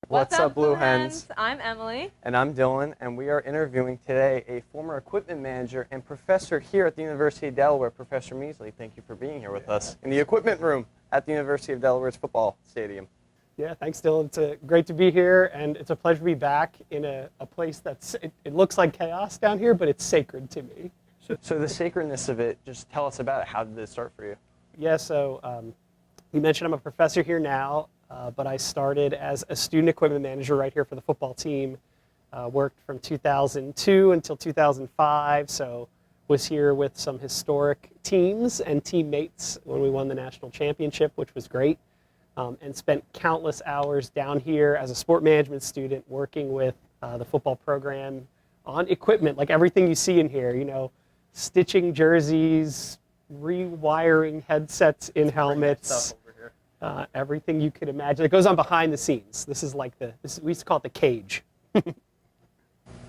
What's up, Blue Hens? I'm Emily. And I'm Dylan, and we are interviewing today a former equipment manager and professor here at the University of Delaware, Professor Measley. Thank you for being here with us in the equipment room at the University of Delaware's football stadium. Yeah, thanks, Dylan. It's great to be here, and it's a pleasure to be back in a place it looks like chaos down here, but it's sacred to me. So the sacredness of it, just tell us about it. How did this start for you? Yeah, so you mentioned I'm a professor here now, but I started as a student equipment manager right here for the football team. Worked from 2002 until 2005, so was here with some historic teams and teammates when we won the national championship, which was great, and spent countless hours down here as a sport management student working with the football program on equipment, like everything you see in here, you know, stitching jerseys, rewiring headsets in helmets, everything you could imagine. It goes on behind the scenes. This is like we used to call it the cage.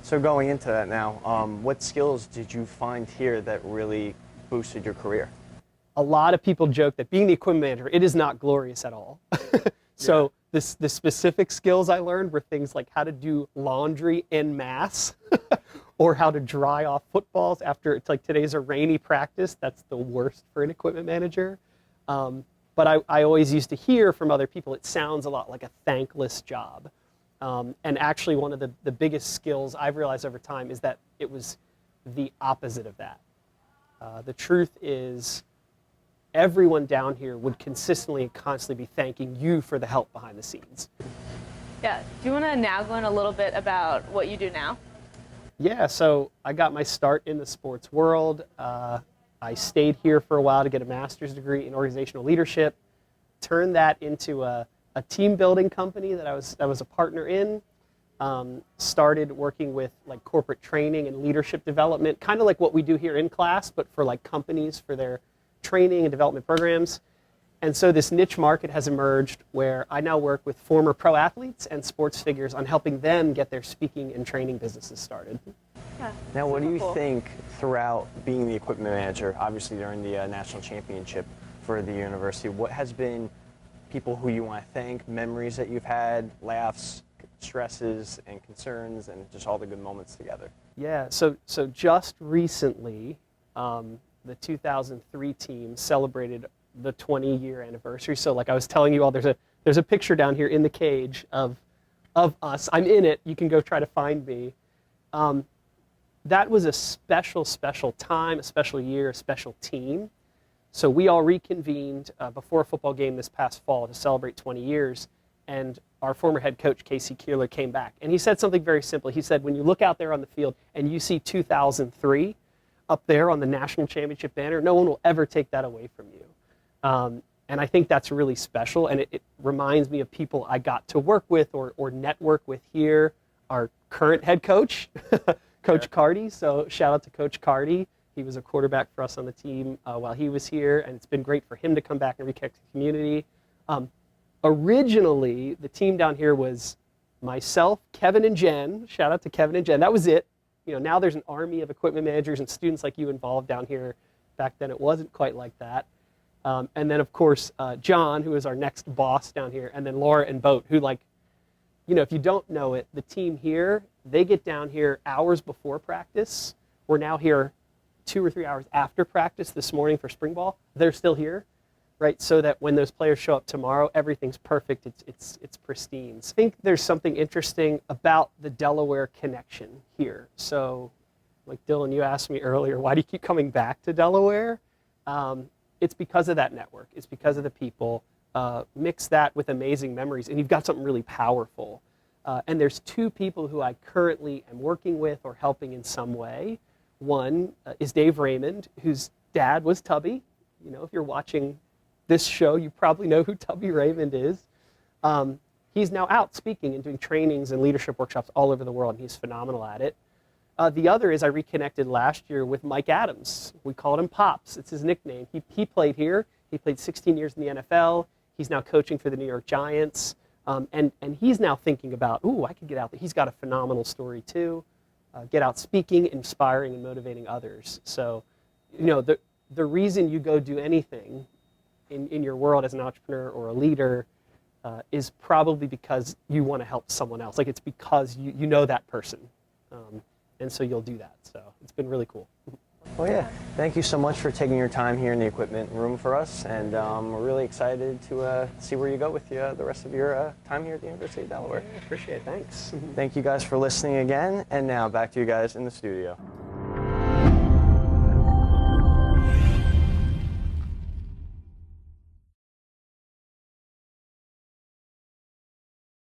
So going into that now, what skills did you find here that really boosted your career? A lot of people joke that being the equipment manager, it is not glorious at all. So the specific skills I learned were things like how to do laundry en masse, or how to dry off footballs after, it's like today's a rainy practice. That's the worst for an equipment manager. But I always used to hear from other people, it sounds a lot like a thankless job. And actually one of the biggest skills I've realized over time is that it was the opposite of that. The truth is everyone down here would consistently and constantly be thanking you for the help behind the scenes. Yeah, do you want to now go in a little bit about what you do now? Yeah, so I got my start in the sports world. I stayed here for a while to get a master's degree in organizational leadership, turned that into a team building company that I was a partner in, started working with like corporate training and leadership development, kind of like what we do here in class, but for like companies for their training and development programs. And so this niche market has emerged where I now work with former pro athletes and sports figures on helping them get their speaking and training businesses started. Yeah, now, what do you cool. think throughout being the equipment manager, obviously during the national championship for the university, what has been people who you want to thank, memories that you've had, laughs, stresses, and concerns, and just all the good moments together? Yeah, so just recently, the 2003 team celebrated the 20-year anniversary. So like I was telling you all, there's a picture down here in the cage of us. I'm in it. You can go try to find me. That was a special time, a special year, a special team. So we all reconvened before a football game this past fall to celebrate 20 years. And our former head coach, Casey Keeler, came back. And he said something very simple. He said, when you look out there on the field and you see 2003 up there on the national championship banner, no one will ever take that away from you. And I think that's really special, and it reminds me of people I got to work with or network with here. Our current head coach, Coach Carty, so shout out to Coach Carty. He was a quarterback for us on the team while he was here, and it's been great for him to come back and reconnect the community. Originally, the team down here was myself, Kevin and Jen. Shout out to Kevin and Jen. That was it. You know, now there's an army of equipment managers and students like you involved down here. Back then it wasn't quite like that. And then, of course, John, who is our next boss down here, and then Laura and Boat, who, like, you know, if you don't know it, the team here, they get down here hours before practice. We're now here 2 or 3 hours after practice this morning for spring ball. They're still here, right? So that when those players show up tomorrow, everything's perfect. It's pristine. I think there's something interesting about the Delaware connection here. So, like Dylan, you asked me earlier, why do you keep coming back to Delaware? It's because of that network. It's because of the people. Mix that with amazing memories, and you've got something really powerful. And there's 2 people who I currently am working with or helping in some way. One is Dave Raymond, whose dad was Tubby. You know, if you're watching this show, you probably know who Tubby Raymond is. He's now out speaking and doing trainings and leadership workshops all over the world, and he's phenomenal at it. The other is I reconnected last year with Mike Adams. We called him Pops. It's his nickname. He played here. He played 16 years in the NFL. He's now coaching for the New York Giants. And he's now thinking about, ooh, I could get out there. He's got a phenomenal story too. Get out speaking, inspiring, and motivating others. So, you know, the reason you go do anything in your world as an entrepreneur or a leader is probably because you want to help someone else. Like it's because you know that person, and so you'll do that. So it's been really cool. Well, yeah. Thank you so much for taking your time here in the equipment room for us, and we're really excited to see where you go with the rest of your time here at the University of Delaware. Appreciate it. Thanks. Thank you guys for listening again, and now back to you guys in the studio.